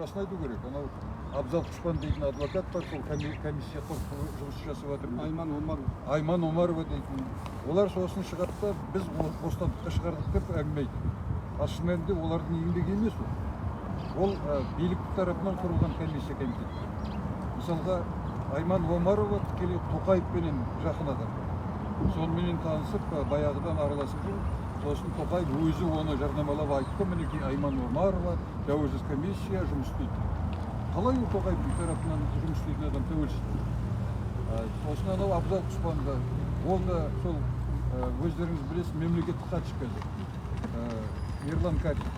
расын айту керек. Анау Абзал Құшпан дейтін адвокат бар, сол комиссия жұмыс жасап жатыр. Айман Омарова дейтін. Олар сосын шығады да біз бостандыққа шығардық деп әңгіме айтады. Ал шын мәнінде олардың еңбегі емес ол билік тарапынан құрылған комиссия комитет. Мысалға Айман Омарова тікелей Тоқаевпенен жақын адам. Сонымен танысып, баяғыдан араласып жүр. Сосын Тоқаев өзі оны жарнамалап айтты, мінекей Айман Омарова тәуелсіз комиссия жұмыс істейді. Қалай ол Тоқаевтың тарапынан жұмыс істейтін адам тәуелсіз? Сосын анау Абзал Құшпанды, ол да сол өздеріңіз білесіз мемлекеттік хатшы қазір, Ерлан Карин.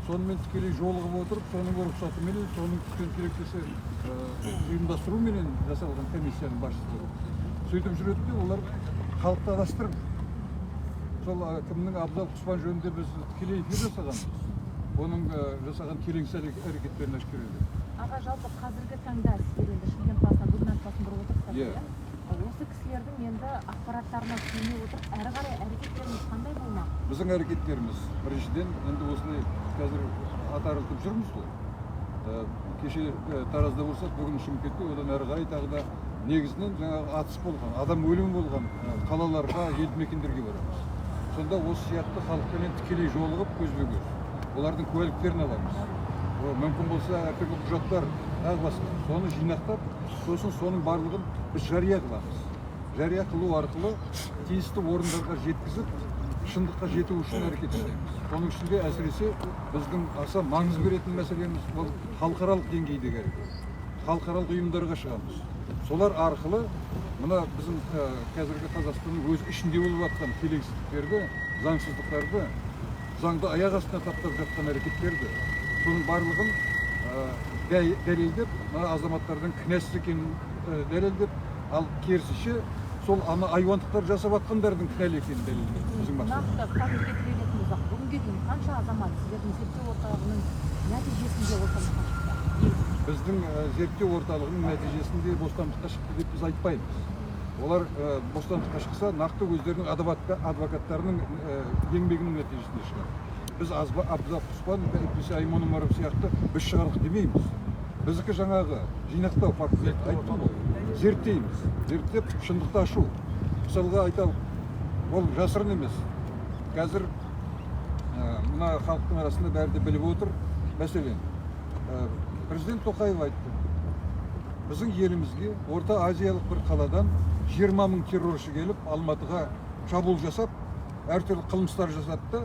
Сонымен тікелей жолығып отырып, соның рұқсатыменен, соның түскен керектесі ұйымдастыруменен жасалған комиссияның басшысы. Сөйтіп жүреді де, олар халықты адастырып. Сол кімнің Абзал Құшпан жөнінде біз тікелей эфир жасағанбыз. Оның жасаған келеңсіз әрекеттерін әшкереледі. Аға, жалпы қазіргі таңда сіздер енді Шымкент қаласынан губернаторлығын бұрып отырсыздар, иә? Осы кісілердің енді ақпараттарына сүйене отырып, әрі қарай әрекеттеріміз қандай болмақ? Біздің әрекеттеріміз біріншіден енді осылай қазір атарылтып жүрміз ғой. Кеше Таразда болсақ, бүгін Шымкентте, одан әрі қарай тағы да негізінен жаңағы атыс болған, адам өлімі болған қалаларға, елді мекендерге барамыз. Сонда осы сияқты халықпенен тікелей жолығып көзбе-көз. Олардың куәліктерін аламыз. Мүмкін болса әртүрлі құжаттар тағы басқа. Соны жинақтап, сосын соның барлығын біз жария қыламыз. Жария қылу арқылы тиісті орындарға жеткізіп, шындыққа жету үшін әрекет жасаймыз. Оның ішінде әсіресе біздің аса маңыз беретін мәселеміз ол халықаралық деңгейдегі әрекет. Халықаралық ұйымдарға шығамыз. Солар арқылы мына біздің қазіргі Қазақстанның өз ішінде болып жатқан келеңсіздіктерді, заңсыздықтарды, заңды аяқ астына таптап жатқан әрекеттерді, соның барлығын дәлелдеп, азаматтардың кінәсіз екенін дәлелдеп, ал керісінше сол айуандықтар жасап жатқандардың кінәлі екенін дәлелдеп. Нақты қазірге келетін болсақ, бүгінге дейін қанша азамат сіздердің зерттеу орталығының нәтижесінде бостандыққа шықты? Біздің зерттеу орталығының нәтижесінде бостандыққа шықты деп біз айтпаймыз. Олар бостандыққа шықса, нақты өздерінің адвокаттарының еңбегінің нәтижесінде шығады. Біз Абзал Құшпан, Айман Омаров сияқты біз шығардық демейміз. Біздікі жаңағы жинақтау фактілерді айттым ғой. Зерттейміз. Зерттеп, шындықты ашу. Мысалға айталық, ол жасырын емес. Қазір мына халықтың арасында бәрі де біліп отыр. Мәселен, президент Тоқаев айтты. Біздің елімізге Орта Азиялық бір қаладан 20 мың терроршы келіп, Алматыға шабуыл жасап, әртүрлі қылмыстар жасатты.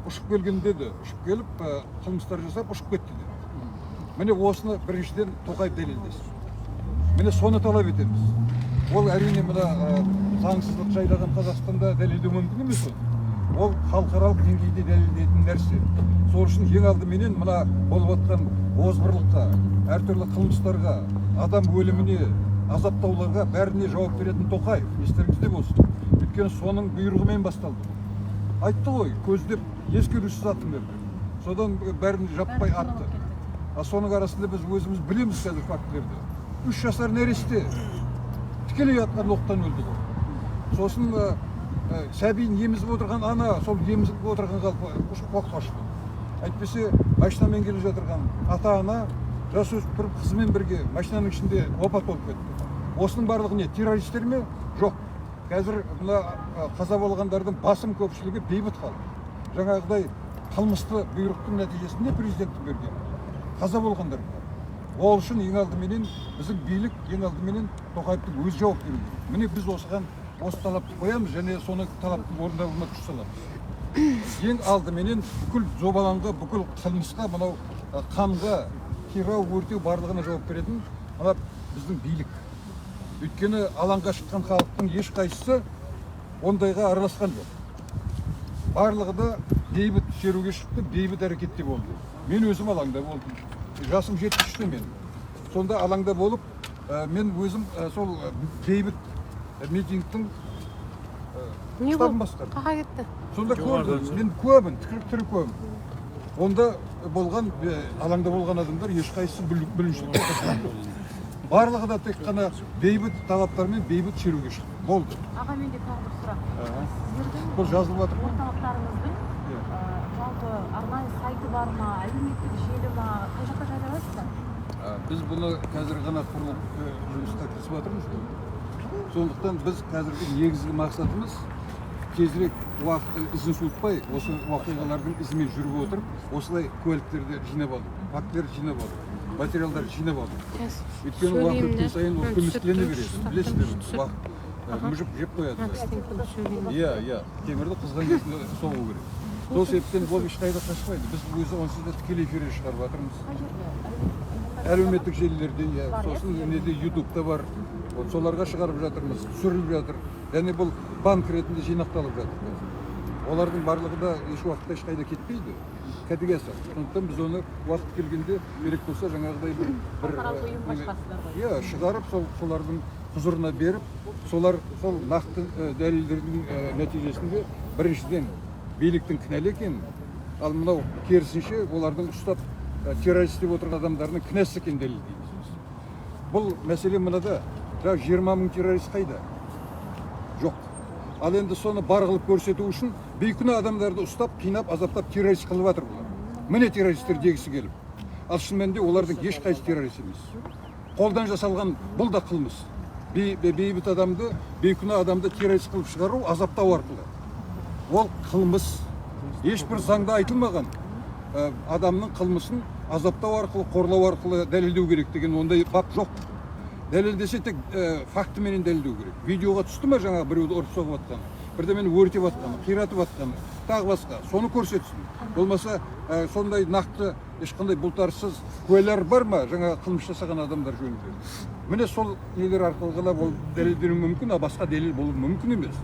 Ұшып келген деді, ұшып келіп, қылмыстар жасап, ұшып кетті деді. Міне осыны біріншіден Тоқаев дәлелдесін. Міне соны талап етеміз. Ол әрине мына заңсыздық жайлаған Қазақстанда дәлелдеу мүмкін емес ол халықаралық деңгейде дәлелденетін нәрсе. Сол үшін ең алдыменен мына болып жатқан озбырлыққа, әртүрлі қылмыстарға, адам өліміне, азаптауларға бәріне жауап беретін Тоқаев, естеріңізде болсын. Өйткені соның бұйрығымен басталды. Айтты ғой, көздеп ескерусіз атын берді. Содан бәрін жаппай атты. Соның арасында біз өзіміз білеміз қазір фактілерді. 3 жасар нәресте тікелей атқан оқтан өлді ғой. Сосын сәбиін емізіп отырған ана, сол емізіп отырған қалпы оққа ұшты. Әйтпесе, машинамен келе жатырған ата-ана жасөспірім қызымен бірге машинаның ішінде опат болып кетті. Осының барлығы не? Террористер ме? Жоқ. Қазір мына қаза болғандардың басым көпшілігі бейбіт халық. Жаңағыдай қылмысты бұйрықтың нәтижесінде президенттің берген қаза болғандар бар. Ол үшін ең алдыменен біздің билік ең алдыменен Тоқаевтың өз жауап беруі керек. Міне біз осыған осы талапты қоямыз және соны талаптың орындалуына күш саламыз. Ең алдыменен бүкіл жобаланға, бүкіл қылмысқа, мынау қанға, қирау, өртеу барлығына жауап беретін біздің билік. Өйткені алаңға шыққан халықтың ешқайсысы ондайға араласқан жоқ. Барлығы да бейбіт шеруге шықты, бейбіт әрекетте болды. Мен өзім алаңда болдым. Жасым 73-те мен. Сонда алаңда болып, мен өзім сол бейбіт митингтің штабын басқардым. Қаға кетті? Сонда көрдім, мен көбін, тірі көбін. Онда болған, алаңда болған адамдар ешқайсысы бүліншілікке қосылды. Барлығы да тек қана бейбіт талаптармен бейбіт шеруге шықты. Болды. Аға, менде тағы бір сұрақ. Бұл жазылып жатыр. Орталықтарыңыздың жалпы арнайы сайты бар ма, әлеуметтік желі ма, қай жақта жариялайсыздар? Біз бұны қазір ғана құрылып жұмысқа кірісіп жатырмыз. Сондықтан біз қазіргі негізгі мақсатымыз тезірек уақытты ізін суытпай, осы оқиғалардың ізімен жүріп отырып, осылай куәліктерді жинап алу, фактілерді жинап алу, материалдарды жинап алу. Өйткені уақыт өткен сайын ол көмескілене береді. Білесіздер, уақыт мүжіп жеп қояды. Иә, темірді қызған кезінде соғу керек. Сол себептен ол ешқайда қашпайды. Біз өзі онсыз да тікелей эфирге шығарып жатырмыз. Әлеуметтік желілерде, сосын ютубта бар. Соларға шығарып жатырмыз, түсіріліп жатыр. Және бұл банк ретінде жинақталып жатыр. Олардың барлығы да еш уақытта ешқайда кетпейді. Кәдеге сақ. Сондықтан біз оны уақыт келгенде керек болса жаңағыдай бір шығарып, солардың құзырына беріп, солар сол нақты дәлелдердің нәтижесінде біріншіден биліктің кінәлі екенін, ал мынау керісінше олардың ұстап террорист деп отырған адамдардың кінәсі екенін дәлелдейміз. Бұл мәселе мынада, 20 мың террорист қайда? Жоқ. Ал енді соны бар қылып көрсету үшін бейкүнә адамдарды ұстап, қинап, азаптап террорист қылып жатыр бұлар. Міне террористер дегісі келіп. Ал шын мәнінде олардың ешқайсы террорист емес. Қолдан жасалған бұл да қылмыс. Бейбіт адамды, бейкүнә адамды террорист қылып шығару, азаптау арқылы. Ол қылмыс. Ешбір заңда айтылмаған адамның қылмысын азаптау арқылы, қорлау арқылы дәлелдеу керек деген ондай бап жоқ. Дәлелдесе тек фактіменен дәлелдеу керек. Видеоға түсті ме жаңағы біреуді ұрып соғып атқаны, бірдемені өртеп атқаны, қиратып атқаны, тағы басқа, соны көрсетсін. Болмаса сондай нақты ешқандай бұлтарсыз куәлер бар ма жаңағы қылмыс жасаған адамдар жөнінде. Міне сол нелер арқылы ғана ол дәлелдену мүмкін, а басқа дәлел болу мүмкін емес.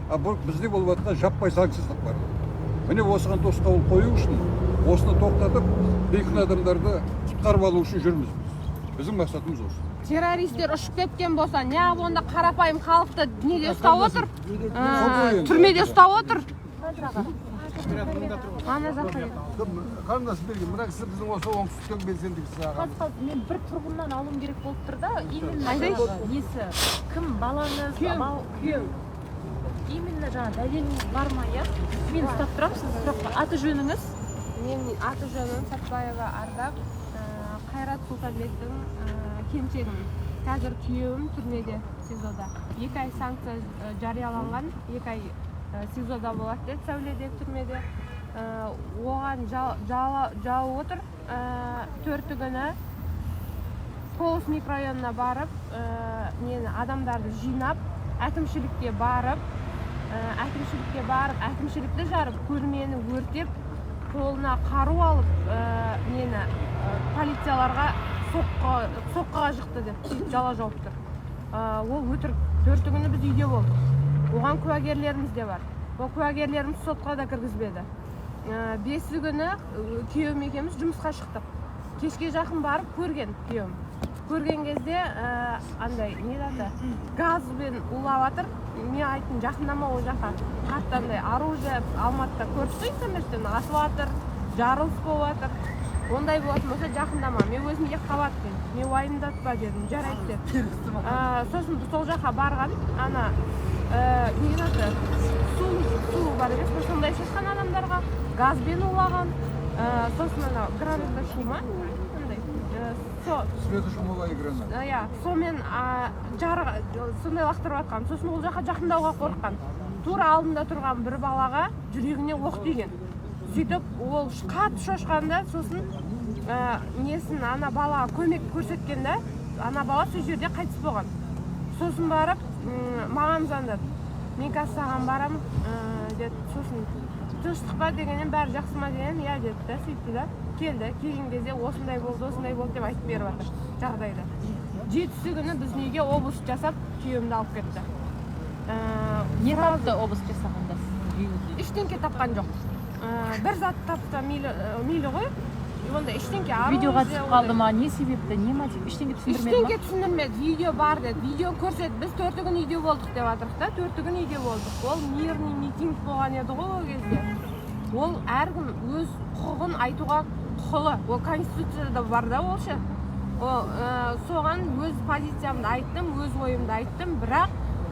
А бұл бізде болып жатқан жаппай заңсыздық бар. Міне осыған тосқауыл қою үшін, осыны тоқтатып, бейкүнә адамдарды құтқарып алу үшін жүрміз. Біздің мақсатымыз осы. Террористер ұшып кеткен болса, неғып онда қарапайым халықты неде ұстап отыр? Түрмеде ұстап отыр? Қарындасым берген, мына кісі біздің осы оңтүстіктен белсендісі. Мен бір тұрғыннан алуым керек болып тұр да, именно несі, кім, балаңыз, күйеу. Именно жаңа дәлеліңіз бар ма, иә? Мен ұстап тұрамын, сіз сұраққа. Аты жөніңіз? Менің аты жөнім Сатпаева Ардақ, Қайрат Сұлтанбектің келіншегім. Қазір күйеуім түрмеде, СИЗОда. 2 ай санкция жарияланған, 2 ай СИЗОда болады деді, Сәуледегі түрмеде. Оған жауып отыр. 4 күні Полос микрорайонына барып, адамдарды жинап, әкімшілікке барып, әкімшілікті жарып, көрмені өртеп, қолына қару алып, полицияларға соққыға жықты деп жала жауып тұр. Ол өтірік. 4 күні біз үйде болдық. Оған куәгерлеріміз де бар. Ол куәгерлеріміз сотқа да кіргізбеді. 5 күні күйеуім екеуміз жұмысқа шықтық. Кешке жақын барып көрген күйеуім. Көрген кезде газбен улап жатыр. Мен айттым, жақындама ол жаққа. Қаттандай оружие Алматыда көрсетті интернеттен асып жатыр, жарылыс болып жатыр. Ондай болатын болса жақындама. Мен өзім екіқабатпын. Мен уайымдатпа дедім, жарайды деп. Сосын сол жаққа барған, су бар емес, сондай шашқан адамдарға газбен улаған. Сосын граната шу ма? Светошумовая граната. Сонымен сондай лақтырып атқан. Сосын ол жаққа жақындауға қорыққан. Тура алдында тұрған бір балаға жүрегіне оқ тиген. Сөйтіп ол қатты шошқанда, сосын ана балаға көмек көрсеткенде, ана бала сол жерде қайтыс болған. Сосын барып, маған звондады. Мен қазір саған барам, деді. Сосын тыныштық па дегеннен бәрі жақсы ма деген, иә деді да, сөйтті да. Келді, келген кезде осындай болды деп айтып беріп жатыр жағдайды. 7-сі күні біздің үйге обыск жасап, күйеуімді алып кетті. Не тапты обыск жасағанда? Ештеңке тапқан жоқ. Бір зат тапса мейлі ғой. Онда ештеңке Видеоға түсіп қалды ма? Не себепті? Не мотив? Ештеңке түсіндірмеді ма? Ештеңке түсіндірмеді. Видео бар деді. Видео көрсет. Біз 4 күн үйде болдық деп жатырық та. 4 күн үйде болдық. Ол мирный митинг болған еді ғой ол кезде. Ол әркім өз құқығын айтуға құқылы. Ол конституцияда бар да олшы. Соған өз позициямды айттым, өз ойымды айттым, бірақ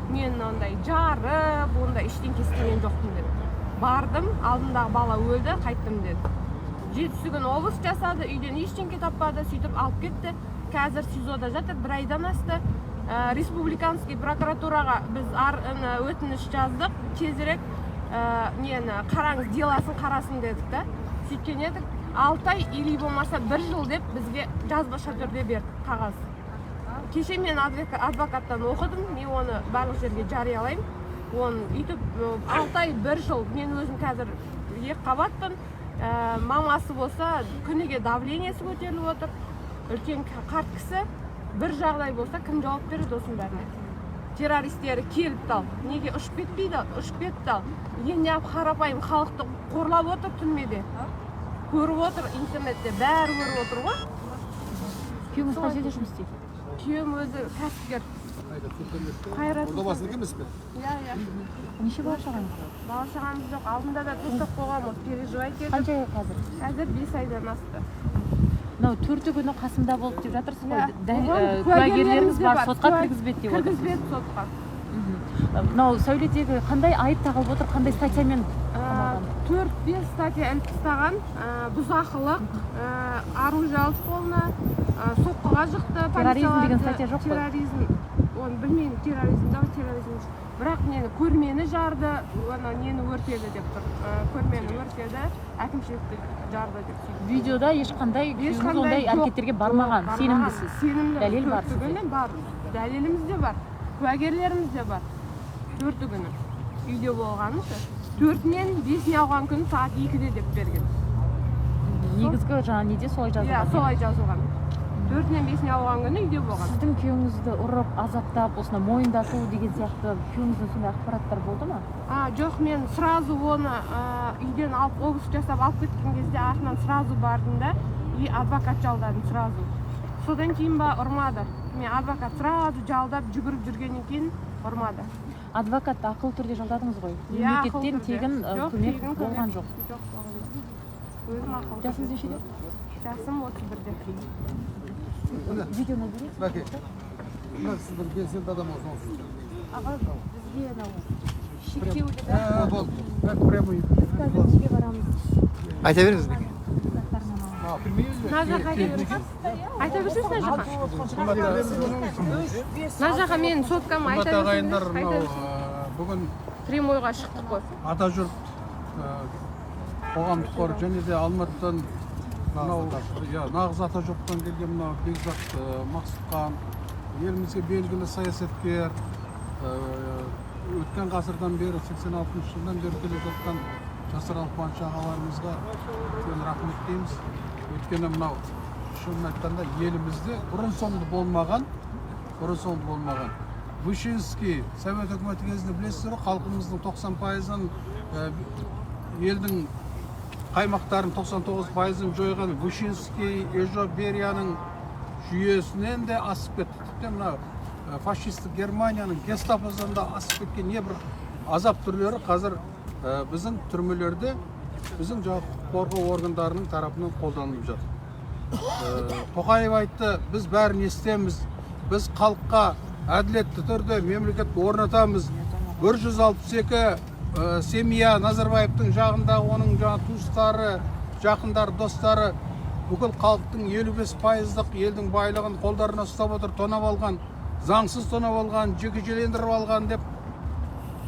мен ондай жарып, ондай ештеңке істеген жоқпын деді. Бардым, алдымдағы бала өлді, қайттым деді. 7-сі күні обыск жасады, үйден ештеңке таппады, сөйтіп алып кетті. қазір СИЗОда жатыр, 1 айдан асты. Республиканский прокуратураға біз өтініш жаздық, тезірек нені қараңыз, деласын қарасын дедік та. Сөйткен едік, 6 ай или болмаса 1 жыл деп бізге жазбаша түрде бердік қағаз. Кеше мен адвокаттан оқыдым, мен оны барлық жерге жариялаймын. Оны үйтіп 6 ай 1 жыл, мен өзім қазір 2 қабатпын. Мамасы болса күніге давлениесі көтеріліп отыр. Үлкен қарт кісі, бір жағдай болса кім жауап береді осының бәріне? Террористері келіп тал, неге ұшып кетпейді? Ұшып кетті тал. Енді қарапайым халықты қорлап отыр түрмеде. Көріп отыр интернетте, бәрі көріп отыр ғой. Күйеуіңіз қай жерде жұмыс істейді? Күйеуім өзі кәсіпкер. Қайрат. Orada basın емес пе? Иә. Неше бала шағаңыз? Бала шағамыз жоқ, алдында да тастап қойғам, переживай келдім. Қанша қазір? Қазір 5 айдан асты. Мынау 4 күні қасымда болды деп жатырсыз ғой. Оған Куәгерлеріңіз бар, бар. сотқа кіргізбеді деп отырсыз. Кіргізбеді сотқа. Мынау сәуледегі қандай айып тағылып отыр, қандай статьямен? 4-5 статья іліп тастаған, бұзақылық, оружие алып қолына, соққыға жықты. Терроризм деген статья жоқ қой? Терроризм, оны білмеймін, терроризм. Бірақ нені көрмені жарды, оны нені өртеді деп тұр. Көрмені өртеді, әкімшілікті жарды деп тұр. Видеода ешқандай күйеуіңіз ондай әрекеттерге бармаған, сенімдісіз. Сенімді. Дәлел бар сізде? Күні бар. Дәлеліміз де бар. Куәгерлеріміз де бар. 4 күні үйде болғанымшы. 4-нен 5-не алған күні сағат 2-де деп берген. Негізгі жаңа неде солай жазылған? Иә, солай жазылған. 4-нен 5-не алған күні үйде болған. Сіздің күйеуіңізді ұрып, азаптап, осына мойындату деген сияқты күйеуіңіздің сондай ақпараттар болды ма? Жоқ, мен сразу оны үйден алып, обыск жасап алып кеткен кезде артынан сразу бардым да, и адвокат жалдадым сразу. Содан кейін ба ұрмады. Мен адвокат сразу жалдап жүгіріп жүргеннен кейін ұрмады. Адвокатты ақылы түрде жалдадыңыз ғой? Иә, Мемлекеттен тегін көмек болған жоқ. Жоқ, болған жоқ. Өзім ақылы. Жасыңыз нешеде? Жасым 31-де. Видеоны бересіз? Бәке, мына сіздің белсенді адам olsun. Аға, бізге анау шектеулі Болды. Бәке, прямо бізге барамыз. Айта беріңіз бәке. Мына жаққа айта берсеңіз мына жаққа. Мына жаққа менің соткам айта берсеңіз. Бүгін Прямойға шықтық қой. Атажұрт қоғамдық қор және де Алматыдан нағыз Атажұрттан келген мынау Бекзат Мақсұтхан, елімізге белгілі саясаткер, өткен ғасырдан бері 86 жылдан бері келе жатқан Жасар Алпаншы ағаларымызға үлкен рахмет дейміз. Өйткені мынау шынын айтқанда елімізде бұрын соңды болмаған Вышинский Совет үкіметі кезінде білесіздер, халқымыздың 90%-ын елдің қаймақтарын 99%-ын жойған Вышинский, Ежо Берияның жүйесінен де асып кетті. Тіпті мына фашистік Германияның гестаподан да асып кеткен не бір азап түрлері қазір біздің түрмелерде біздің құқық қорғау органдарының тарапынан қолданылып жатыр. Тоқаев айтты, біз бәрін естеміз, біз халыққа әділетті түрде мемлекет орнатамыз. 162 семья Назарбаевтың жағында, оның туыстары, жақындары, достары, бүкіл халықтың 55%-ық елдің байлығын қолдарына ұстап отыр, тонап алған, заңсыз тонап алған, жекешелендіріп алған деп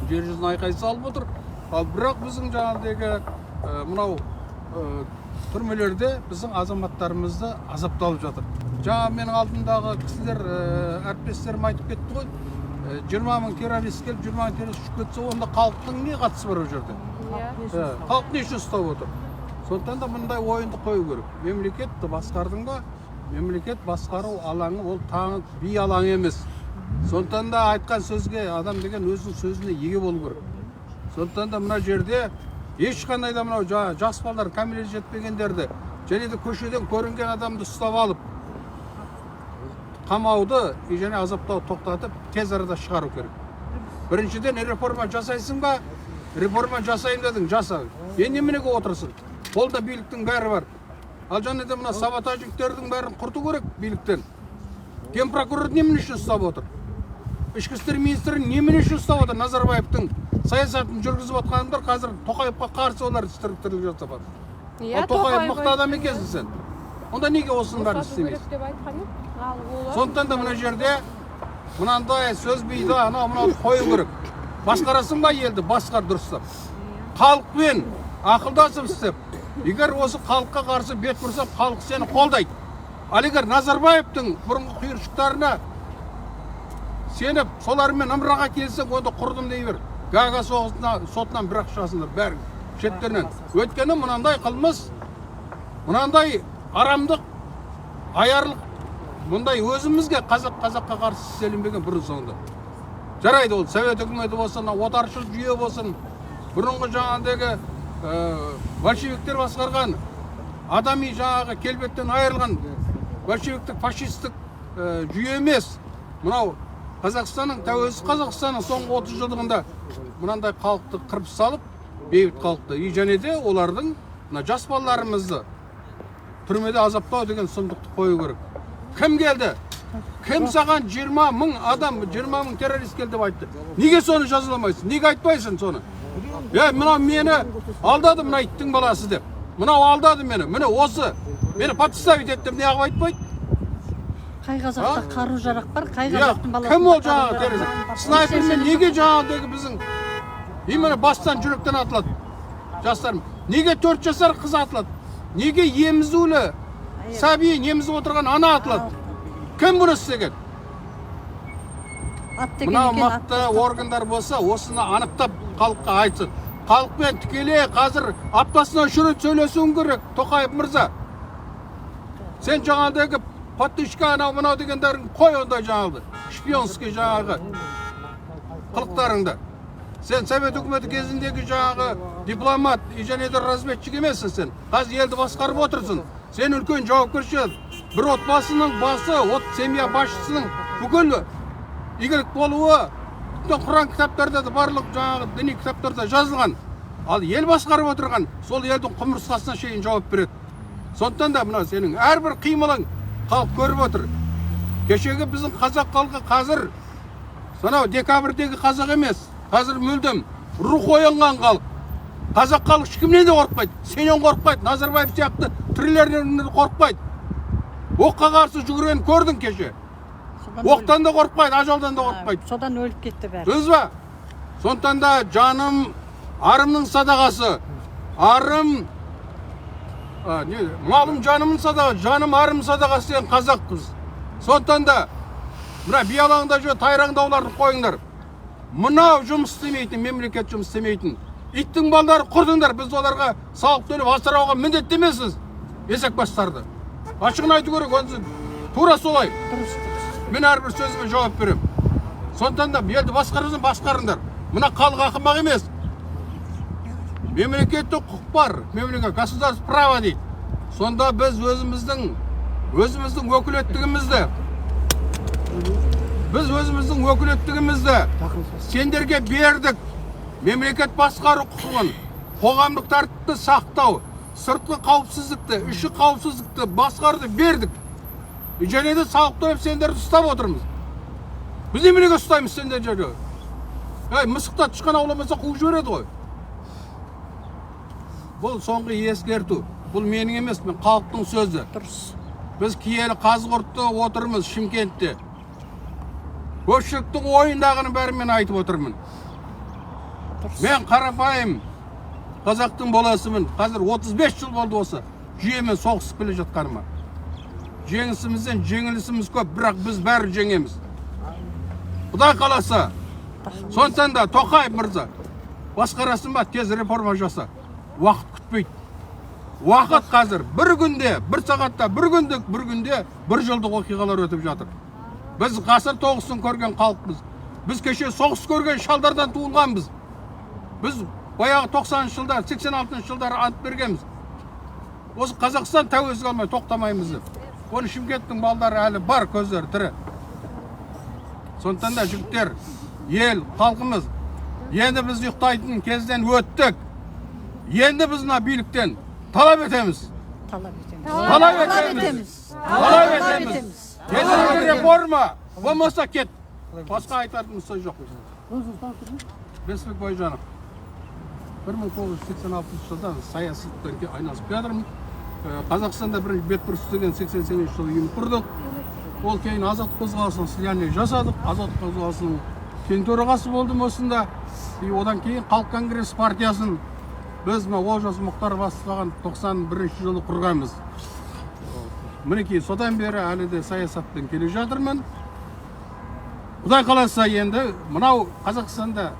жер жүзін айқай салып отыр. Ал бірақ біздің жаңағыдегі мынау түрмелерде біздің азаматтарымызды азапталып жатыр. Жаңа менің алдымдағы кісілер, әріптестерім айтып кетті ғой, 20 мың террорист келіп, 20 мың террорист ұшып кетсе, онда халықтың не қатысы бар ол жерде? Халық не үшін ұстап отыр? Сондықтан да мындай ойынды қою керек. Мемлекетті басқардың ба, мемлекет басқару алаңы ол таңы би алаңы емес. Сондықтан да айтқан сөзге адам деген өзінің сөзіне еге болу керек. Сондықтан да мына жерде ешқандай да мынау жас балалар, кәмелетке жетпегендерді және де көшеден көрінген адамды ұстап алып қамауды және азаптауды тоқтатып тез арада шығару керек. Біріншіден реформа жасайсың ба? Реформа жасайын дедің, жаса. Неменеге отырсың? Қолда биліктің бәрі бар. Ал және де мына саботажниктердің бәрін құрту керек биліктен. Ген прокурор немен үшін ұстап отыр? Ішкі істер министрі немен үшін ұстап отыр? Назарбаевтың саясатын жүргізіп отқандар қазір Тоқаевқа қарсы олар тірлік жасап жатыр. Ал Тоқаев мықты адам екенсің сен. Онда неге осының бәрін істемейсіз? деп айтқан еді. Ал олар Сондықтан да мына жерде мынандай сөз бейді мынау қою керек. Басқарасың ба елді, басқар дұрыстап. Халықпен ақылдасып істеп, егер осы халыққа қарсы бет бұрсап, халық сені қолдайды. Ал егер Назарбаевтың бұрынғы құйыршықтарына сеніп, солармен ымыраға келсек, онда құрдым дей бер. Гага сотынан бір ақшасындар бәрі шеттерінен. Өйткені мынандай қылмыс, мынандай арамдық, аярлық, мұндай өзімізге қазаққа қарсы істелінбеген бұрын соңды. Жарайды ол, Совет үкіметі болсын, отаршыл жүйе болсын, бұрынғы жаңағыдегі большевиктер басқарған, адами жаңағы келбеттен айырылған большевиктік, фашистік жүйе емес. Мынау Қазақстанның, тәуелсіз Қазақстанның соңғы 30 жылдығында мынандай халықты қырып салып, бейбіт халықты, және де олардың жас балаларымызды түрмеде азаптау деген сұмдықты қою керек. Кім келді? Кім саған 20 мың адам, 20 мың террорист келді деп айтты? Неге соны жазыламайсың? Неге айтпайсың соны? Мынау мені алдады, мына иттің баласы деп. Мынау алдады мені. Міне осы. Мені подставить етті деп неғып айтпайды? Қай қазақта қару жарақ бар, қай қазақтың баласы. Кім ол жаңағы террорист? Снайпермен неге жаңағыдегі біздің именно бастан жүректен атылады? Жастарым. Неге 4 жасар қыз атылады? Неге емізулі сәби немізіп отырған ана атылады? Кім бұны істеген? Мынау мықты органдар болса, осыны анықтап халыққа айтсын. Халықпен тікелей қазір аптасына 3 рет сөйлесуің керек, Тоқаев мырза. Сен жаңағыдегі подтышка анау мынау дегендерін қой ондай жаңағы шпионский жаңағы қылықтарыңды. Сен Совет үкіметі кезіндегі жаңағы дипломат және де разведчик емессің сен. Қазір елді басқарып отырсың. Сен үлкен жауапкершілік. Бір отбасының басы, семья басшысының бүкіл игілік болуы Құран кітаптарда да барлық жаңағы діни кітаптарда жазылған. Ал ел басқарып отырған сол елдің құмырсқасына шейін жауап береді. Сондықтан да мына сенің әрбір қимылың халық көріп отыр. Кешегі біздің қазақ халқы қазір сонау декабрьдегі қазақ емес. Қазір мүлдем рух оянған халық. Қазақ халық ешкімнен де қорықпайды. Сенен қорықпайды. Назарбаев сияқты тірелерден қорықпайды. Оққа қарсы жүгірген көрдің кеше. Оқтан да қорықпайды, ажалдан да қорықпайды. Содан өліп кетті бәрі. Өз ба? Сондықтан да жаным арымның садағасы. Арым малым жанымның садағасы, жаным арым садағасы деген қазақпыз. Сондықтан да мына биялаңда жүр, тайраңдауларды қойыңдар. Мынау жұмыс істемейтін, мемлекет жұмыс істемейтін. Иттің балдары құрдыңдар, біз оларға салық төлеп асырауға міндеттемесіз. Есек бастарды. Ашығын айту керек, онсыз тура солай. Мен әрбір сөзіме жауап берем. Сондықтан да елді басқарыңдар. Мына халық ақымақ емес. Мемлекетте құқық бар. Мемлекет государство право дейді. Сонда біз өзіміздің өкілеттігімізді сендерге бердік. Мемлекет басқару құқығын, қоғамдық тәртіпті сақтау, сыртқы қауіпсіздікті, ішкі қауіпсіздікті басқарды бердік. Және де салық төлеп сендерді ұстап отырмыз. Біз неменеге ұстаймыз сендерді? Мысықта тышқан ауламаса қуып жібереді ғой. Бұл соңғы ескерту. Бұл менің емес, мен халықтың сөзі. Біз киелі Қазығұртта отырмыз Шымкентте. Көпшіліктің ойындағының бәрін мен айтып отырмын. Мен қарапайым қазақтың баласымын. Қазір 35 жыл болды осы жүйемен соғысып келе жатқаныма. Жеңісімізден жеңілісіміз көп, бірақ біз бәрі жеңеміз. Құдай қаласа. Сондықтан да Тоқаев мырза, басқарасын ба, тез реформа жаса. Уақыт күтпейді. Уақыт қазір бір күнде, бір сағатта, бір күнде, бір жылдық оқиғалар өтіп жатыр. Біз ғасыр тоғысын көрген халықпыз. Біз кеше соғыс көрген шалдардан туылғанбыз. Біз баяғы 90-шы жылдар, 86-шы жылдар ант бергенбіз. Осы Қазақстан тәуелсіз қалмай тоқтамаймыз. Оны Шымкенттің балдары әлі бар, көздері тірі. Сондықтан да жігіттер, ел, халқымыз, енді біз ұйықтайтын кезден өттік. Енді біз мына биліктен талап етеміз. Тезірек реформа, болмаса кет. Басқа айтатынымыз сөз жоқ. Бесбек Байжанов. 1986 жылдан саясатпен айналысып жатырмын. Қазақстанда бір бетбұрыс деген 88 жылы ұйым құрдық. Ол кейін азаттық қозғалысының слияние жасадық. Азаттық қозғалысының кейін төрағасы болдым осында. Одан кейін Халық Конгресс партиясын біз Олжас Мұхтар бастаған 91 жылы құрғанбыз. Мінекей содан бері әлі де саясатпен келе жатырмын. Құдай қаласа енді мынау Қазақстанда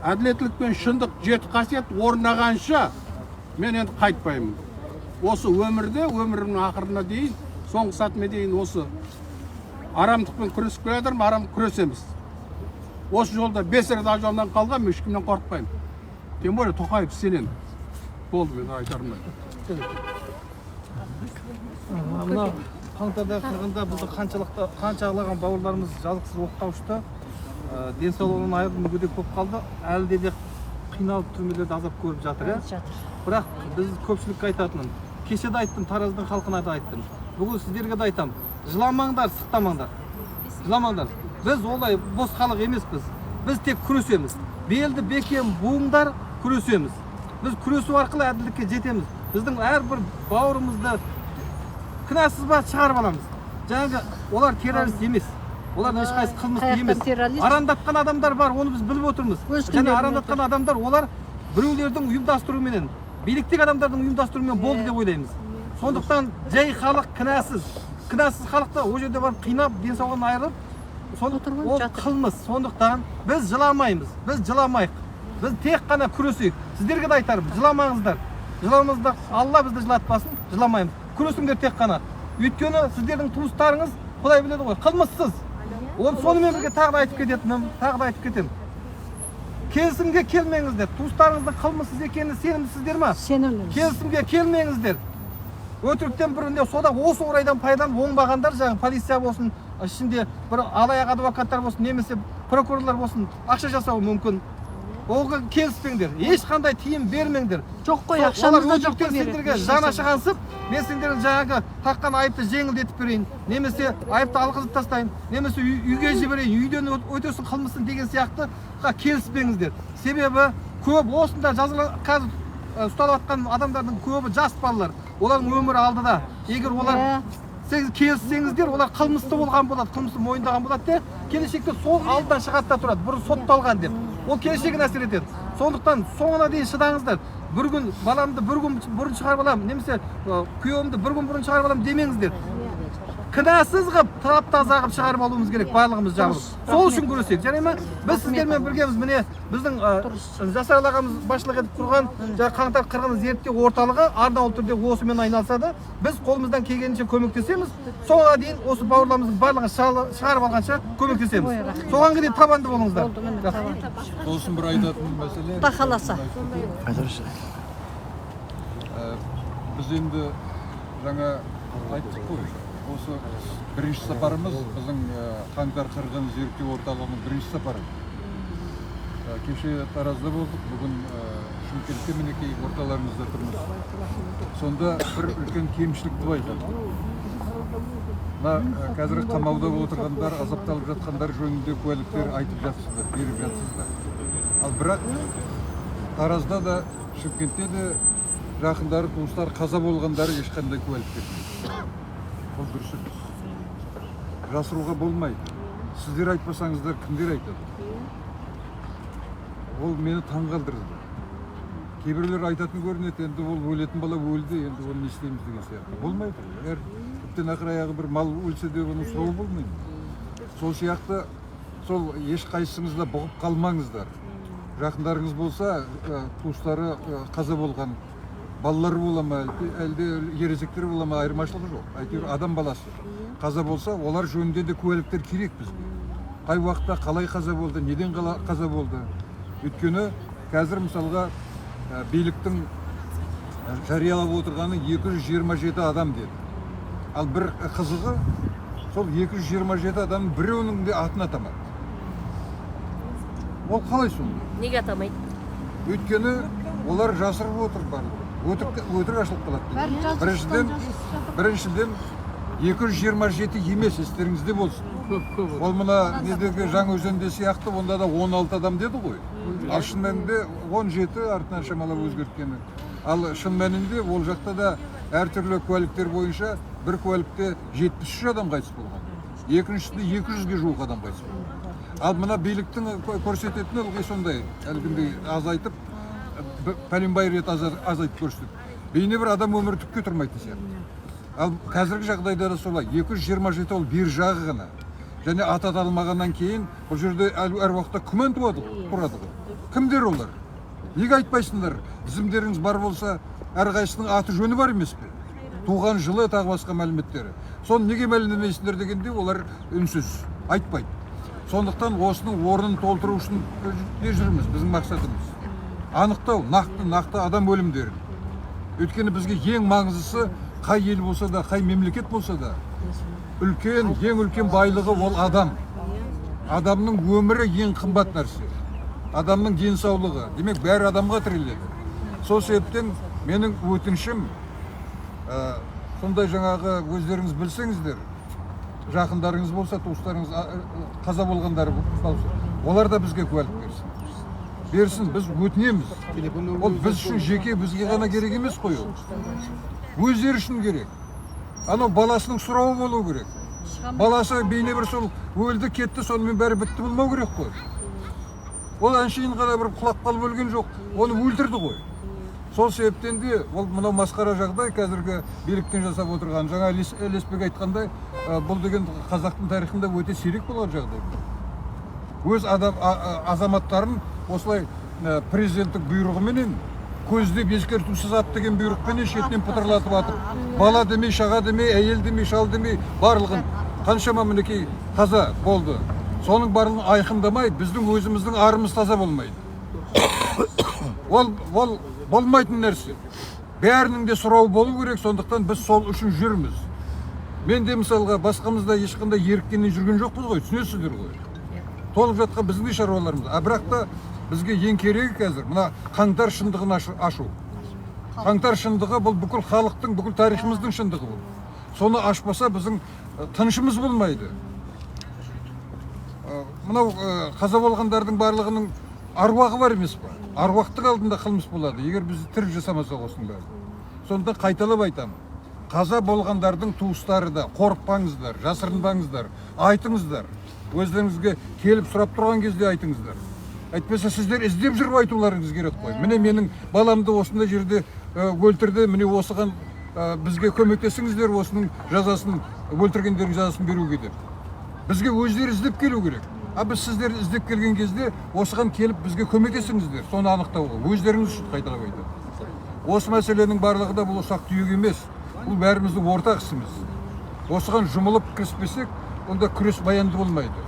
әділеттілік пен шындық жеті қасиет орнағанша мен енді қайтпаймын. Осы өмірде, өмірімнің ақырына дейін, соңғы сәтіме дейін осы арамдықпен күресіп келе жатырмын, арамдық күресеміз. Осы жолда 5 рет жолдан қалған, мен ешкімнен қорықпаймын. Тем более Тоқаев сенен. Болды мен айтарым. Мына қаңтарда қырғында бізді қаншалаған бауырларымыз жазықсыз оққа ұшты. Денсаулығынан айырылып мүгедек болып қалды. Әлі де қиналып түрмелерде азап көріп жатыр. Бірақ біз көпшілікке айтатыным, кеше де айттым, Тараздың халқына да айттым. Бүгін сіздерге де айтам, жыламаңдар, сықтамаңдар. Жыламаңдар. Біз олай бос халық емеспіз. Біз тек күресеміз. Белді бекем буыңдар, күресеміз. Біз күресу арқылы әділдікке жетеміз. Біздің әрбір бауырымызды кінәсіз ба шығарып аламыз. Жаңағы олар террорист емес. Олар ешқайсы қылмысты емес. Арандатқан адамдар бар, оны біз біліп отырмыз. Және арандатқан адамдар олар біреулердің ұйымдастыруменен, биліктегі адамдардың ұйымдастыруымен болды деп ойлаймыз. Сондықтан жай халық кінәсіз. Кінәсіз халықты ол жерде барып қинап, денсаулығын айырып, ол қылмыс. Сондықтан біз жыламаймыз, біз жыламайық. Біз тек қана күресейік. Сіздерге де айтарым, жыламаңыздар. Жыламаңыздар, Алла бізді жылатпасын, жыламаймыз. Күресіңдер тек қана. Өйткені сіздердің туыстарыңыз, Құдай біледі ғой, қылмыссыз. Ол сонымен бірге тағы да айтып кетемін. Келісімге келмеңіздер. Туыстарыңыздың қылмыссыз екеніне сенімдісіздер ма? Сенімдіміз. Келісімге келмеңіздер. Өтіріктен бірінде сода осы орайдан пайдаланып оңбағандар, жаңағы полиция болсын, ішінде бір алаяқ адвокаттар болсын, немесе прокурорлар болсын, ақша жасауы мүмкін. Оған келіспеңдер, ешқандай тиым бермеңдер. Жоқ қой, ақшамызда жоқ қой. Сендерге жаны ашығансып, мен сендердің жаңағы таққан айыпты жеңілдетіп берейін, немесе айыпты алғызып тастайын, немесе үйге жіберейін, үйден өтесің қылмысын деген сияқты келіспеңіздер. Себебі көп осында қазір ұсталып жатқан адамдардың көбі жас балалар. Олардың өмірі алдыда. Егер олар сіз келіссеңіздер, олар қылмысты болған болады, қылмысты мойындаған болады де, келешекте сол алдынан шығады да тұрады, бұрын сотталған деп. Ол келешегін әсер етеді. Сондықтан соңына дейін шыдаңыздар. Bir gün balamdı bir gün burun çıkarıp alam, nemese kuyuğumdu bir gün burun çıkarıp alam demеңіздер. Kınasız qıp, tap-таза qıp çıkarıp almamız gerek, bарлығымыз жабылып. Сол үшін күресейік. Және ме біз сіздермен біргеміз. Міне біздің Жасар ағамыз басшылық етіп тұрған қаңтар қырғын зерттеу орталығы арнаулы түрде осымен айналысады. Біз қолымыздан келгенінше көмектесеміз. Соңға дейін осы бауырларымыздың барлығын шығарып алғанша көмектесеміз. Соған дейін табанды болыңыздар. Сосын бір айтатын мәселе. Тақаласа. Біз енді жаңа айттық қой. Осы бірінші сапарымыз біздің қаңтар қырғын зерттеу орталығының бірінші сапары. Кеше Таразда болдық, бүгін Шымкентте мінекей орталарымызда тұрмыз. Сонда бір үлкен кемшілікті байқадық. Мына қазір қамауда отырғандар, азапталып жатқандар жөнінде куәліктер айтып жатсыздар, беріп жатсыздар. Ал бірақ Таразда да, Шымкентте де жақындары, туыстар қаза болғандары ешқандай куәлік бермейді. Ол дұрыс емес. Жасыруға болмайды. Сіздер айтпасаңыздар кімдер айтады? Ол мені таңғалдырды. Кейбіреулер айтатын көрінеді, енді ол өлетін бала өлді, енді оны не істейміз деген сияқты. Болмайды. Әр тіптен ақыр аяғы бір мал өлсе де оның соңы болмайды. Сол сияқты, сол ешқайсыңызда бұғып қалмаңыздар. Жақындарыңыз болса, туыстары қаза болған балалары бола ма, әлде ересектер бола ма, айырмашылығы жоқ. Әйтеуір адам баласы қаза болса, олар жөнінде де куәліктер керек бізге. Қай уақытта қалай қаза болды, неден қаза болды. Өйткені қазір мысалға биліктің жариялап отырғаны 227 адам деді. Ал бір қызығы, сол 227 адамның біреуінің де атын атамады. Ол қалай сонда? Неге атамайды? Өйткені олар жасырып отыр барлығы. Өтірік ашылып қалады. Біріншіден 227 емес, естеріңізде болсын. Ол мына недегі Жаңаөзенде сияқты, онда да 16 адам деді ғой. Ал шын мәнінде 17 артынан шамалап өзгерткені. Ал шын мәнінде ол жақта да әртүрлі куәліктер бойынша бір куәлікте 73 адам қайтыс болған. Екіншісінде 200-ге жуық адам қайтыс болған. Ал мына биліктің көрсететіні ылғи сондай, әлгіндей азайтып, пәленбай рет азайтып көрсетіп. Бейне бір адам өмірі түкке тұрмайтын сияқты. Ал қазіргі жағдайда да солай. 227 ол бер жағы ғана. Және ататалмағаннан кейін бұл жерде әр уақытта күмән тұрады ғой. Кімдер олар? Неге айтпайсыңдар? Тізімдеріңіз бар болса, әрқайсының аты жөні бар емес пе? Туған жылы тағы басқа мәліметтері. Соны неге мәлімдемейсіңдер дегенде олар үнсіз, айтпайды. Сондықтан осының орнын толтыру үшін жүрміз, біздің мақсатымыз. Анықтау, нақты адам өлімдерін. Өйткені бізге ең маңыздысы қай ел болса да, қай мемлекет болса да, ең үлкен байлығы ол адам. Адамның өмірі ең қымбат нәрсе. Адамның денсаулығы. Демек, бәрі адамға тіреледі. Сол себептен менің өтінішім, сондай жаңағы өздеріңіз білсеңіздер, жақындарыңыз болса, туыстарыңыз қаза болғандары болса, олар да бізге куәлік берсін, біз өтінеміз. Ол біз үшін жеке, бізге ғана керек емес қой ол. Өздері үшін керек. Анау баласының сұрауы болу керек. Баласы бейне бір сол өлді, кетті, сонымен бәрі бітті болмау керек қой. Ол әншейін ғана бір құлап қалып өлген жоқ, оны өлтірді ғой. Сол себептен де ол мынау масқара жағдай қазіргі биліктен жасап отырған. Жаңа Леспек айтқандай, бұл деген қазақтың тарихында өте сирек болған жағдай. Өз азаматтарын осылай президенттік бұйрығыменен көздеп ескертусіз ат деген бұйрықпен шетінен пұтырлатып атып, бала демей, шаға демей, әйел демей, шал демей, барлығын қаншама мінекей таза болды. Соның барлығын айқындамай, біздің өзіміздің арымыз таза болмайды. Ол болмайтын нәрсе. Бәрінің де сұрау болу керек, сондықтан біз сол үшін жүрміз. Мен де мысалға басқамызда ешқандай еріккеннен жүрген жоқпыз ғой, түсінесіздер ғой. Толып жатқан біздің де шаруаларымыз. Бірақ та бізге ең керегі қазір мына қаңтар шындығын ашу. Қаңтар шындығы бұл бүкіл халықтың, бүкіл тарихымыздың шындығы бұл. Соны ашпаса біздің тынышымыз болмайды. Мынау қаза болғандардың барлығының аруағы бар емес па? Аруақтың алдында қылмыс болады, егер біз тірі жасамасақ осының бәрі. Сонда қайталап айтамын. Қаза болғандардың туыстары да қорықпаңыздар, жасырынбаңыздар, айтыңыздар. Өздеріңізге келіп сұрап тұрған кезде айтыңыздар. Әйтпесе сіздер іздеп жүріп айтуларыңыз керек қой. Міне менің баламды осындай жерде өлтірді, міне осыған бізге көмектесіңіздер, осының жазасын, өлтіргендердің жазасын беруге деп. Бізге өздері іздеп келу керек. Біз сіздер іздеп келген кезде осыған келіп бізге көмектесіңіздер, соны анықтауға. Өздеріңіз үшін қайталап айтамын. Осы мәселенің барлығы да бұл ұсақ түйек емес. Бұл бәріміздің ортақ ісіміз. Осыған жұмылып кіріспесек, онда күрес баянды болмайды.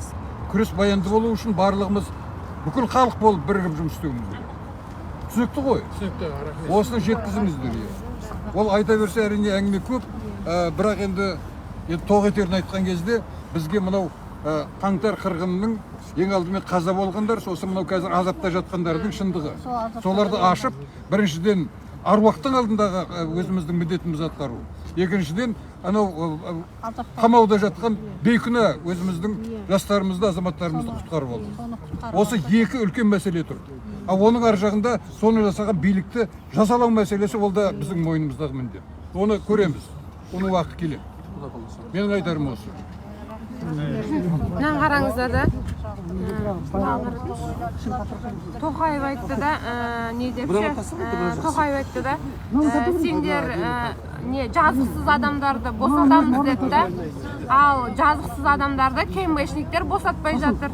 Күрес баянды болу үшін барлығымыз бүкіл халық болып бірігіп жұмыс істеуіміз керек. Түсінікті ғой? Түсінікті. Осыны жеткізіңіздер. Ол айта берсе әрине әңгіме көп, бірақ енді тоқ етерін айтқан кезде бізге мынау қаңтар қырғынының ең алдымен қаза болғандар, сосын мынау қазір азапта жатқандардың шындығы. Соларды ашып, біріншіден аруақтың алдындағы өзіміздің міндетіміз атқару. Екіншіден, анау қамауда жатқан бейкүнә өзіміздің жастарымызды, азаматтарымызды құтқарып алу. Осы екі үлкен мәселе тұр. Оның ар жағында соны жасаған билікті жазалау мәселесі ол да біздің мойнымыздағы міндет. Оны көреміз. Оның уақыты келеді. Менің айтарым осы. Мына қараңыздар да Тоқаев айтты да, не деп Тоқаев айтты да, сендер жазықсыз адамдарды босатамыз деді да, ал жазықсыз адамдарды КМБшниктер босатпай жатыр.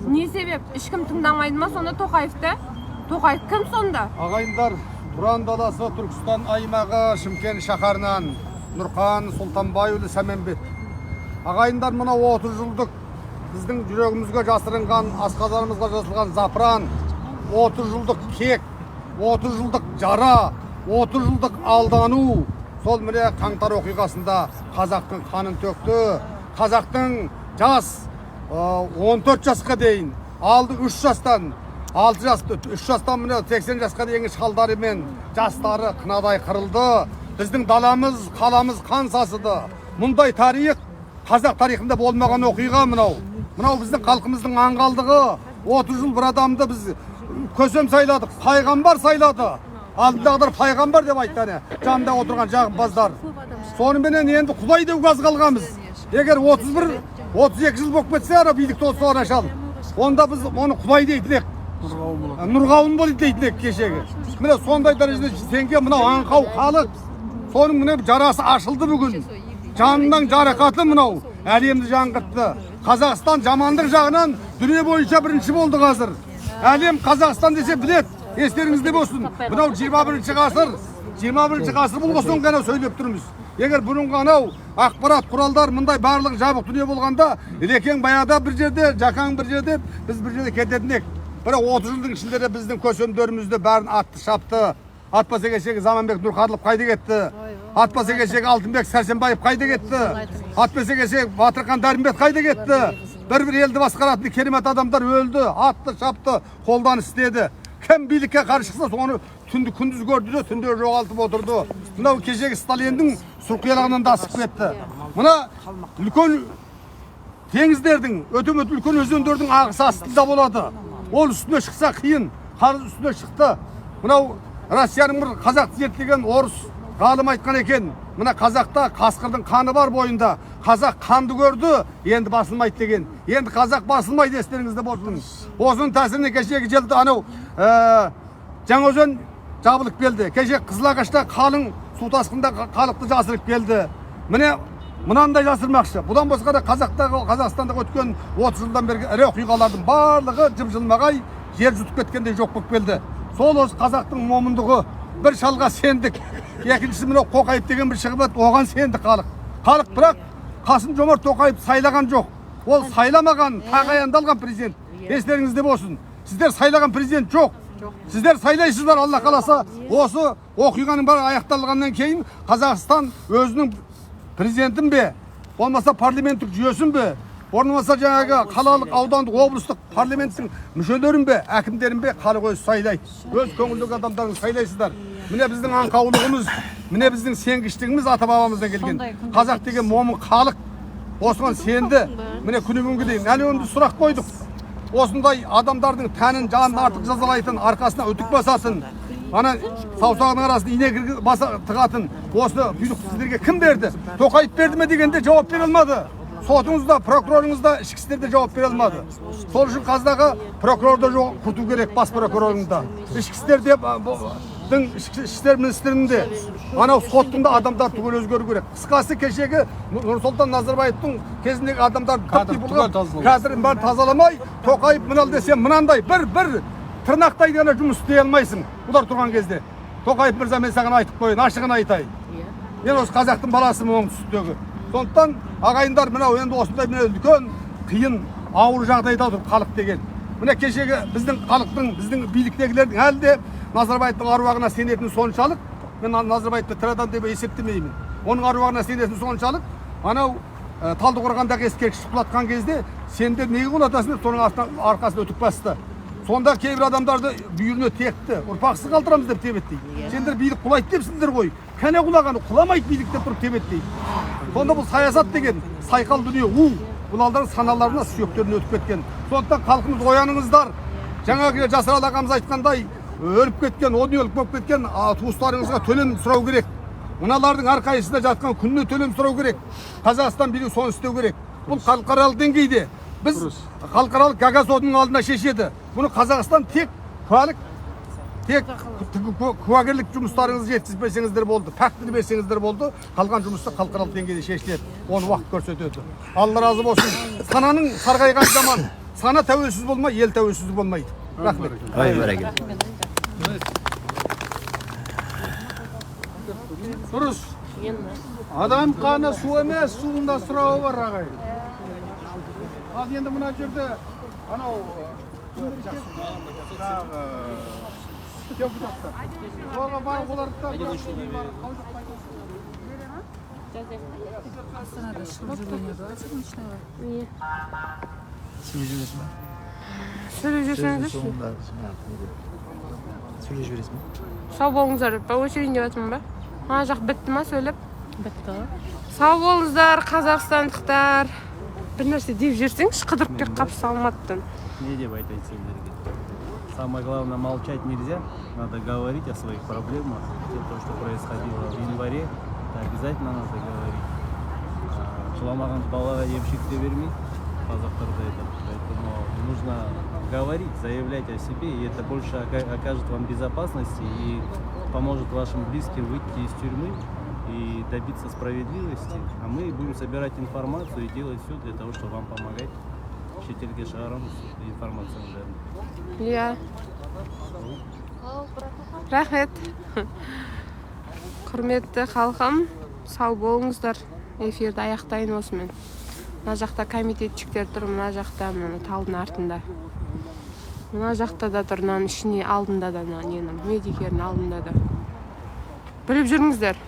Не себеп? Ешкім тыңдамайды ма сонда Тоқаевты? Тоқаев кім сонда? Ағайындар, Тұран даласы, Түркістан аймағы, Шымкент шаһарынан Нұрқан Сұлтанбайұлы Сәменбет. Ағайындар, мына 30 жылдық біздің жүрегімізге жасырынған, асқазанымызға жасылған запыран, 30 жылдық кек, 30 жылдық жара, 30 жылдық алдану, сол міне қаңтар оқиғасында қазақтың қанын төкті. Қазақтың жас 14 жасқа дейін, алды 3 жастан, 6 жасты, 3 жастан міне 80 жасқа дейінгі шалдары мен жастары қынадай қырылды. Біздің даламыз, қаламыз қан сасыды. Мұндай тарих қазақ тарихында болмаған оқиға мынау. Мынау біздің халқымыздың аңғалдығы. 30 жыл бір адамды біз көсем сайладық, пайғамбар сайлады. алдындағылар пайғамбар деп айтты әне жанында отырған жағымпаздар. Соныменен енді құдай деуге аз қалғанбыз. Егер 31-32 жыл болып кетсе ана билікті осы нашал, онда біз оны құдай дейтін ек, нұрғауын бол дейтін ек кешегі. Міне сондай дәрежеде сенге мынау аңқау халық, соның міне жарасы ашылды бүгін. Жанынан жарақаты мынау әлемді жаңғыртты. Қазақстан жамандық жағынан дүние бойынша бірінші болды қазір. Әлем Қазақстан десе білет. Естеріңізде болсын. Мынау 21-ші ғасыр. 21-ші ғасыр болғасын ғана сөйлеп тұрмыз. Егер бұрынғы анау ақпарат құралдар мындай барлық жабық дүние болғанда, Ілекең баяда бір жерде, Жақаң бір жерде, біз бір жерде кететін ек. Бірақ 30 жылдың ішінде біздің көсемдерімізді бәрін атты шапты. Атпаса кешегі Заманбек Нұрқадылов қайда кетті? Атпаса кешегі Алтынбек Сәрсенбаев қайда кетті? Атпаса кешегі Батырхан Дәрімбет қайда кетті? Бір елді басқаратын керемет адамдар өлді, атты шапты, қолдан істеді. Кім билікке қарсы шықса соны түнді күндіз көрді де түнде жоғалтып отырды. Мынау кешегі Сталиндің сұрқиялығынан да асып кетті. Мына үлкен теңіздердің, өте-мөте үлкен өзендердің ағысы астында болады. Ол үстіне шықса қиын, қарыз үстіне шықты. Мынау Россияның бір қазақ зерттеген орыс ғалым айтқан екен. Мына қазақта қасқырдың қаны бар бойында. Қазақ қанды көрді, енді басылмайды деген. Енді қазақ басылмайды, естеріңізде болсын. Осының тәсіріне кешегі желді анау Жаңаөзен жабылып келді. Кеше Қызылағашта қалың су тасқында халықты жасырып келді. Міне мынандай жасырмақшы. Бұдан басқа да Қазақстанда өткен 30 жылдан бергі ірі оқиғалардың барлығы жып-жылмағай жер жұтып кеткендей жоқ болып келді. Сол осы қазақтың момындығы. Bir шалға сендік. Екіншісі мынау Қоқаев деген бір шығып еді, оған сенді халық. Халық бірақ Қасым-Жомарт Тоқаев сайлаған жоқ. Ол сайламаған, тағайындалған президент. Естеріңізде болсын. Сіздер сайлаған президент жоқ. Сіздер сайлайсыздар, Алла қаласа. Осы оқиғаның бәрі аяқталғаннан кейін Қазақстан өзінің президентін бе, болмаса парламенттік жүйесін бе, болмаса жаңағы қалалық, аудандық, облыстық парламенттің мүшелерін бе, әкімдерін бе халық өзі сайлайды. Өз көңілдегі адамдарын сайлайсыздар. Міне біздің аңқаулығымыз, міне біздің сенгіштігіміз ата-бабамыздан келген. Қазақ деген момын халық осыған сенді. Міне күні бүгінге дейін әлі онда сұрақ қойдық. Осындай адамдардың тәнін, жанын артық жазалайтын, арқасына үтік басатын, ана саусағының арасында ине тығатын осы бұйрық сіздерге кім берді? Тоқаев берді ме дегенде жауап бере алмады. Сотыңызда, прокурорыңызда, ішкі істерде жауап бере алмады. Сол үшін қаздағы прокурорда құрту керек, бас прокурорында. Ішкі істерде, ішкі істер министрінде, анау соттың да адамдар түгел өзгеру керек. Қысқасы кешегі Нұрсұлтан Назарбаевтың кезіндегі адамдар кәдірін бәрін тазаламай, Тоқаев мынал десе мынандай бір тырнақтай ғана жұмыс істей алмайсың. Бұлар тұрған кезде. Тоқаев мырза, мен саған айтып қойын, ашығын айтайын. Мен осы қазақтың баласымын оңтүстіктегі. Сондықтан ағайындар мынау енді осындай үлкен қиын ауыр жағдайда тұр халық деген. Міне кешегі біздің халықтың, біздің биліктегілердің әлі де Назарбаевтың аруағына сенетіні соншалық, мен Назарбаевты тірі деп есептемеймін. Оның аруағына сенетіні соншалық, анау Талдықорғандағы ескерткіш құлатқан кезде сендер неге құлатасың деп соның арқасында өтіп басты. Сонда кейбір адамдарды бүйіріне текті, ұрпақсыз қалдырамыз деп тебеттейді. Сендер билік құлайды депсіңдер ғой. Кәне құлағаны құламайды билік деп тұрып тебеттейді. Сонда бұл саясат деген сайқал дүние, бұл алдар саналарына сүйектеріне өтіп кеткен. Сондықтан халқымыз ояныңыздар. Жаңағы Жасарал ағамыз айтқандай, өліп кеткен, оны өліп болып кеткен туыстарыңызға төлем сұрау керек. Мыналардың әрқайсысында жатқан күніне төлем сұрау керек. Қазақстан билігі соны істеу керек. Бұл халықаралық деңгейде. Біз халықаралық Гага сотының алдына шешеді. Бұны Қазақстан тек куәгерлік жұмыстарыңызды жеткізбесеңіздер болды, фактіні берсеңіздер болды, қалған жұмысты халықаралық деңгейде шешіледі. Оны уақыт көрсетеді. Алла разы болсын. Сананың сарғайған заман. Сана тәуелсіз болмай, ел тәуелсіз болмайды. Рахмет. Дұрыс. Адам қаны су емес, суында сұрауы бар ағай. Ал енді мына жерде анау депутаттар. Оларға барып оларды да сөйлеп жүрсеңіз сөйлеп жібересің ба? сау болыңыздар деп па, өшірейін деп жатырмын ба? Ана жақ бітті ма сөйлеп? Бітті. Сау болыңыздар, қазақстандықтар. Bir нәрсе деп жүрсеңіз, қыдырып келіп қапсы алматтан. Не деп айтайын сендерге? самое главное, молчать нельзя. Надо говорить о своих проблемах. То, что происходило в январе, это обязательно надо говорить. Жыламаған балаға емшек те бермейді, қазақтарда айтады. Поэтому нужно говорить, заявлять о себе, и это больше окажет вам безопасности и поможет вашим близким выйти из тюрьмы и добиться справедливости. А мы будем собирать информацию и делать все для того, чтобы вам помогать. Шетелге шығарамыз информацияларды. Иә. Рахмет. Құрметті халқым, сау болыңыздар. Эфирді аяқтайын осымен. Мына жақта комитетчиктер тұр, мына жақта мына талдың артында. Мына жақта да тұр, мынаның ішіне алдында да, ненің медикердің алдында да. Біліп жүріңіздер.